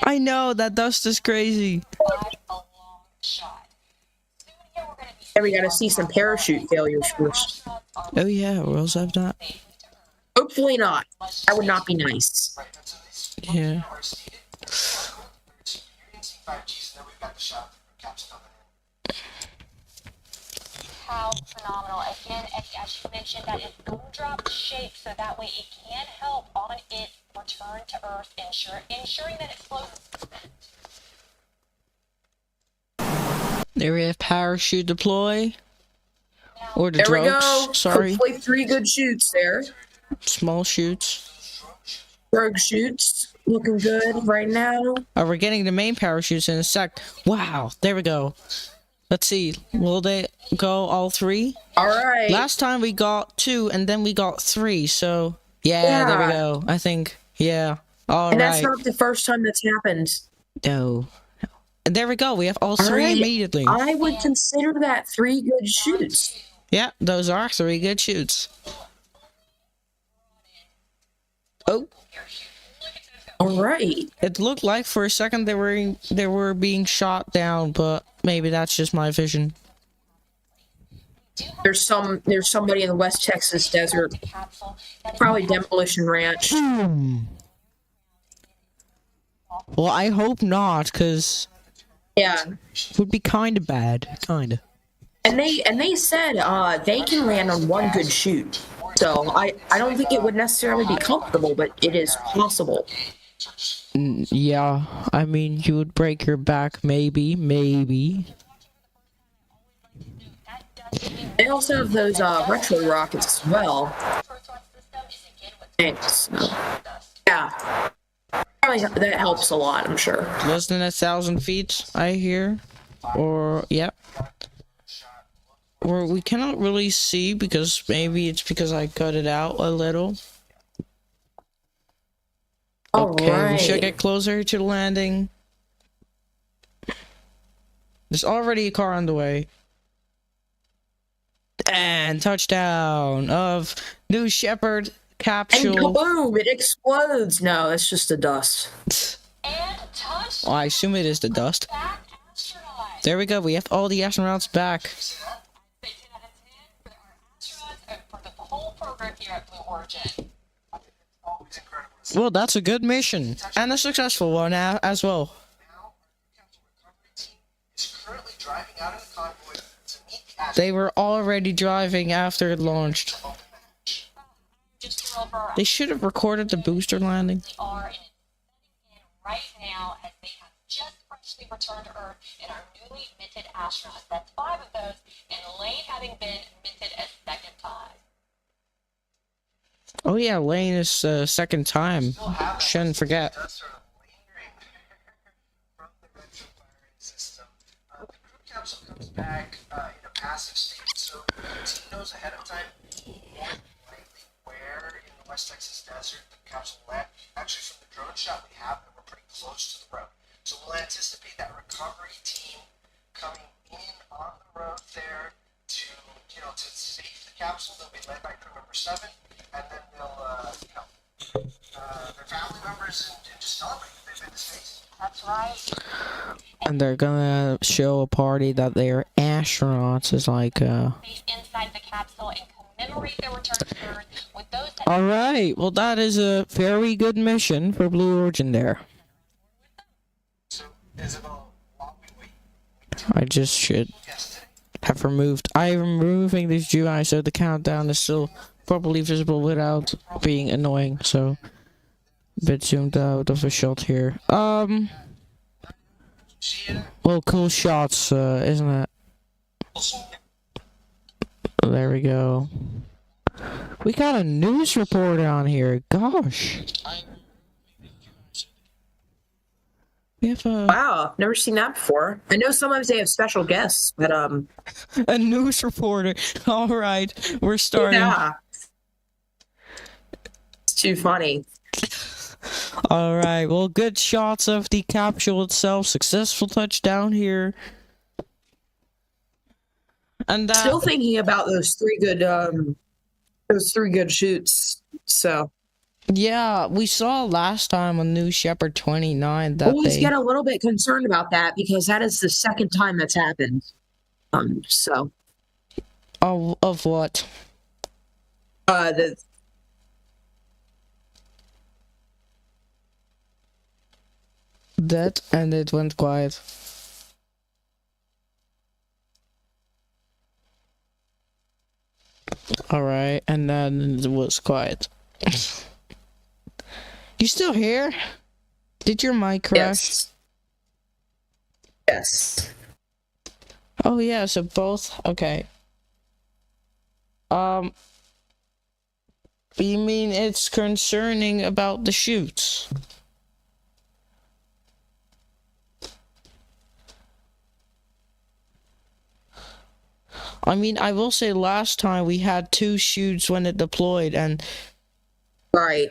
I know, that dust is crazy. And we gotta see some parachute failures first. Oh yeah, we also have that. Hopefully not. That would not be nice. Yeah. 5Gs, and then we've got the shot of the capsule coming in. How phenomenal. Again, Eddie, as you mentioned, that is gumdrop shape, so that way it can help on its return to Earth, ensuring that it floats. There we have parachute deploy. Or the there we drogues, go. sorry. Hopefully 3 good shoots there. Small shoots. Rogue shoots. Looking good right now. Oh, we're getting the main parachutes in a sec. Wow, there we go. Let's see. Will they go all 3? Alright. Last time we got 2 and then we got 3, so yeah, there we go. I think, yeah. Alright. And that's not the first time that's happened. No. And there we go. We have all 3 immediately. I would consider that 3 good shoots. Yeah, those are 3 good shoots. Oh. Alright. It looked like for a second they were being shot down, but maybe that's just my vision. There's somebody in the West Texas desert. Probably Demolition Ranch. Well, I hope not, cause yeah, it would be kind of bad, kind of. And they said they can land on 1 good shoot. So I don't think it would necessarily be comfortable, but it is possible. Yeah, I mean, you would break your back, maybe. They also have those retro rockets as well. Thanks. Yeah. Probably that helps a lot, I'm sure. Less than 1,000 feet, I hear. Or, yep. Or we cannot really see because maybe it's because I cut it out a little. Okay, we should get closer to the landing. There's already a car on the way. And touchdown of New Shepard capsule. And kaboom! It explodes! No, it's just the dust. Well, I assume it is the dust. There we go, we have all the astronauts back. Well, that's a good mission. And a successful one as well. They were already driving after it launched. They should have recorded the booster landing. Right now, as they have just freshly returned to Earth and are newly minted astronauts. That's 5 of those, and Lane having been minted a second time. Oh yeah, Lane is second time. Shouldn't forget. Capsule comes back in a passive state, so the team knows ahead of time more likely where in the West Texas desert the capsule will land. Actually, from the drone shot we have, we're pretty close to the road, so we'll anticipate that recovery team coming in on the road there to save the capsule. They'll be led by crew member 7, and then they'll their family members and just celebrate that they've been to space. That's right. And they're gonna show a party that they're astronauts. Is like inside the capsule and commemorate their return to Earth with those that Alright, well that is a very good mission for Blue Origin there. I just should have removed. I'm removing this GUI so the countdown is still properly visible without being annoying, so a bit zoomed out of a shot here. Well, cool shots, isn't it? There we go. We got a news reporter on here. Gosh. We have a... Wow, never seen that before. I know sometimes they have special guests, but a news reporter. All right, we're starting. Yeah. It's too funny. All right, well, good shots of the capsule itself. Successful touchdown here. And still thinking about those 3 good shoots. So yeah, we saw last time on New Shepard 29 that always get a little bit concerned about that because that is the second time that's happened. So of what? dead and it went quiet. Alright, and then it was quiet. You still here? Did your mic crash? Yes. Oh yeah, so both, okay. You mean it's concerning about the shoots? I mean, I will say last time we had 2 shoots when it deployed and right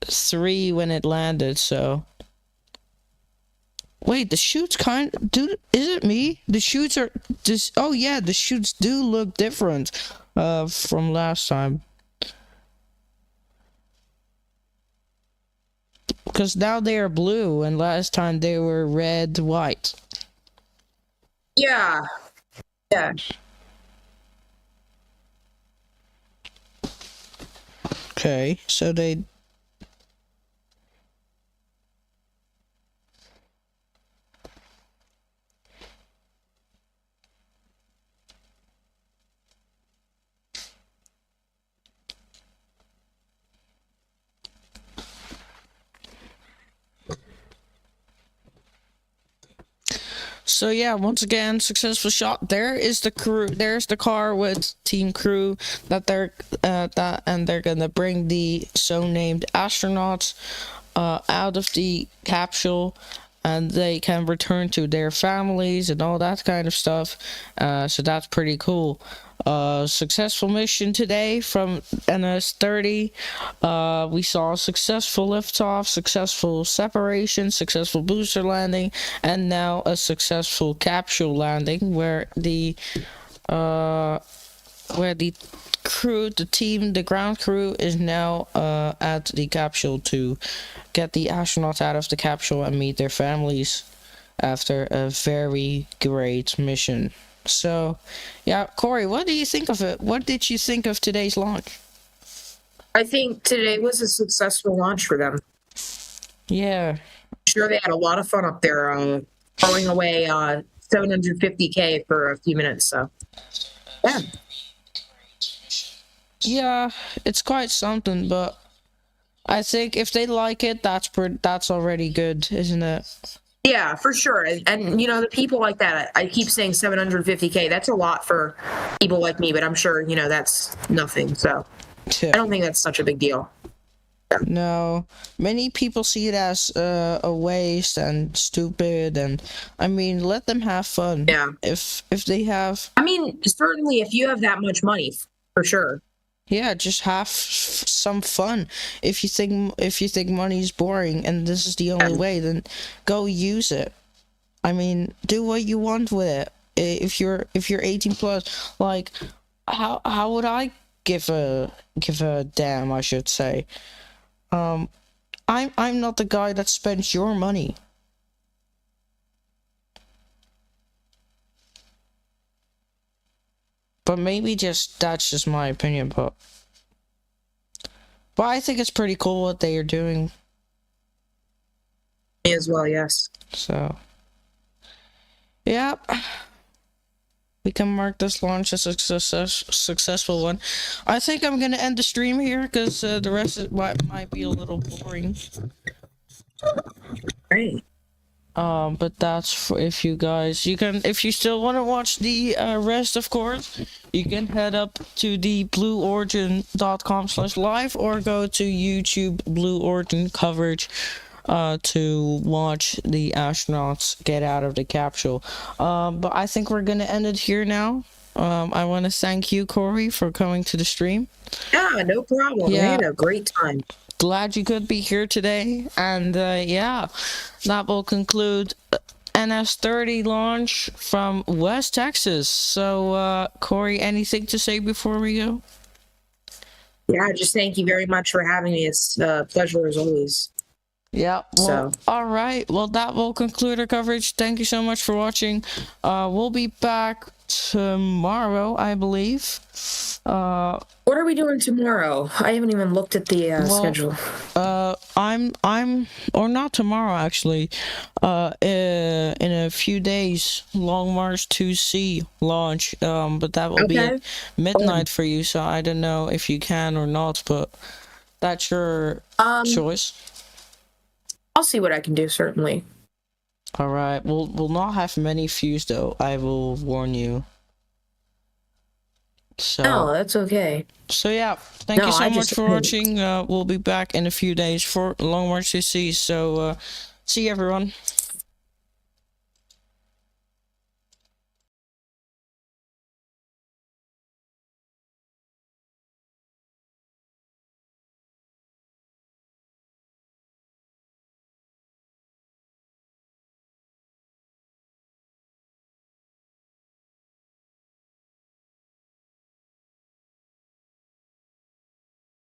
3 when it landed, so. Wait, the shoots dude, is it me? The shoots are just, oh yeah, the shoots do look different from last time. Because now they are blue and last time they were red, white. Yeah. Yeah. Okay, so they... So yeah, once again, successful shot. There is the crew. There's the car with team crew that they're and they're gonna bring the so-named astronauts out of the capsule, and they can return to their families and all that kind of stuff. So that's pretty cool. Successful mission today from NS-30. We saw successful liftoff, successful separation, successful booster landing, and now a successful capsule landing where the crew, the team, the ground crew is now at the capsule to get the astronauts out of the capsule and meet their families after a very great mission. So, yeah, Corey, what do you think of it? What did you think of today's launch? I think today was a successful launch for them. Yeah. I'm sure they had a lot of fun up there, throwing away 750K for a few minutes, so. Yeah. Yeah, it's quite something, but I think if they like it, that's already good, isn't it? Yeah, for sure. And you know, the people like that, I keep saying 750K, that's a lot for people like me, but I'm sure, you know, that's nothing. So I don't think that's such a big deal. Yeah. No, many people see it as a waste and stupid, and I mean, let them have fun. Yeah. If they have, I mean, certainly if you have that much money, for sure. Yeah, just have some fun. If you think money is boring and this is the only way, then go use it. I mean, do what you want with it. If you're 18 plus, like, how would I give a damn? I should say. I'm not the guy that spends your money. But maybe that's just my opinion, but I think it's pretty cool what they are doing. Me as well, yes. So, yeah, we can mark this launch as a successful one. I think I'm gonna end the stream here because the rest might be a little boring. Great. But that's for if you guys, if you still want to watch the rest, of course, you can head up to the blueorigin.com/live or go to YouTube Blue Origin coverage to watch the astronauts get out of the capsule. But I think we're gonna end it here now. I want to thank you, Corey, for coming to the stream. Yeah, no problem. Yeah. I had a great time. Glad you could be here today, and yeah, that will conclude NS-30 launch from West Texas. So, Corey, anything to say before we go? Yeah, just thank you very much for having me. It's a pleasure as always. Yeah, well, all right. Well, that will conclude our coverage. Thank you so much for watching. We'll be back tomorrow, I believe. What are we doing tomorrow? I haven't even looked at the schedule. or not tomorrow actually. In a few days, Long March 2C launch. But that will be at midnight for you. So I don't know if you can or not, but that's your choice. I'll see what I can do. Certainly. All right. We'll not have many views though. I will warn you. So. Oh, that's okay. So yeah, thank you so much for watching. We'll be back in a few days for Long March 2C. So see you everyone.